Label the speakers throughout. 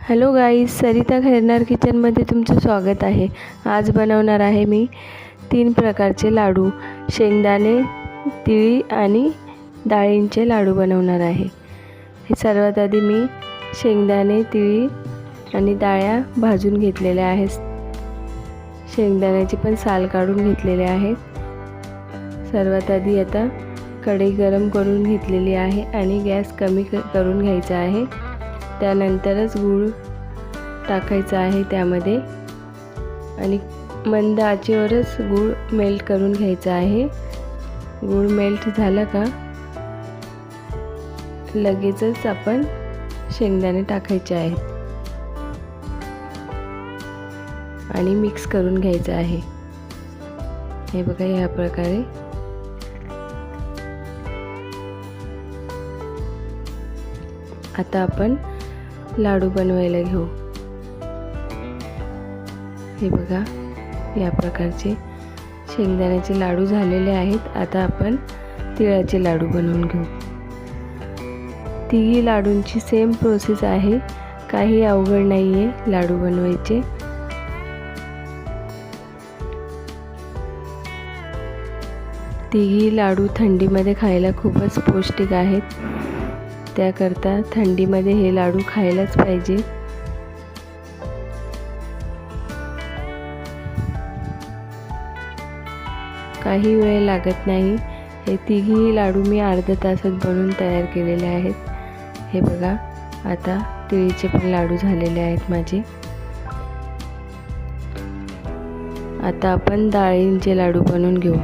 Speaker 1: Hello guys, Sarita Khairnar किचनमध्ये तुमचं स्वागत आहे। आज बनवणार आहे मी 3 प्रकारचे लाडू, शेंगदाणे, तिळी आणि डाळींचे लाडू बनवणार आहे। हे सर्वात आधी मी शेंगदाणे, तिळी आणि डाळ्या भाजून घेतलेल्या आहेत। शेंगदाण्याची पण साल काढून घेतलेले आहेत। सर्वात आधी आता कढई गरम करून घेतलेली आहे आणि गॅस कमी करून घ्यायचा आहे। त्यानंतरच गूळ टाकायचा आहे त्यामध्ये आणि मंद आचेवरच गूळ मेल्ट करून घ्यायचा आहे। गूळ मेल्ट झाला का लगेचच आपण शेंगदाणे टाकायचे आहेत आणि मिक्स करून घ्यायचं आहे। हे बघा, या प्रकारे आता आपण लाडू बनवायला घेऊ। हे बघा, या प्रकारचे शेंगदाण्याचे लाडू झालेले आहेत। आता आपण तिळाचे लाडू बनवून घेऊ। तिघी लाडूंची सेम प्रोसेस आहे, काही अवघड नाही आहे लाडू बनवायचे। तिघी लाडू थंडीमध्ये खायला खूपच पौष्टिक आहेत, त्याकरता थंडीमध्ये हे लाडू खायलाच पाहिजे। काही वेळ लागत नाही। हे तिघी लाडू मी अर्ध्या तासात बनवून तयार केलेले आहेत। हे बघा, आता तिळीचे पण लाडू झालेले आहेत माझे। आता आपण डाळींचे लाडू बनवून घेऊ।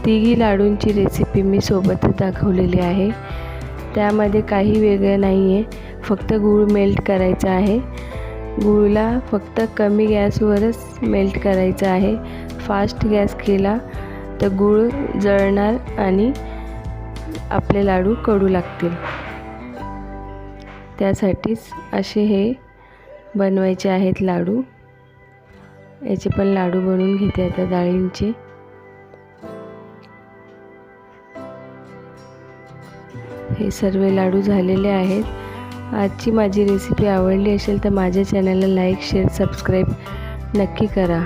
Speaker 1: तिघी लाडूंची रेसिपी मी सोबतच दाखवलेली आहे। त्यामध्ये काही वेगळं नाही आहे, फक्त गूळ मेल्ट करायचा आहे। गूळला फक्त कमी गॅसवरच मेल्ट करायचा आहे। फास्ट गॅस केला तर गूळ जळणार आणि आपले लाडू कडू लागतील। त्यासाठीच असे हे बनवायचे आहेत लाडू। याचे पण लाडू बनवून घेते आता डाळींचे। हे सर्व लाडू झालेले आहेत। आजची माझी रेसिपी आवडली असेल तर माझ्या चॅनलला लाईक, शेअर, सबस्क्राईब नक्की करा।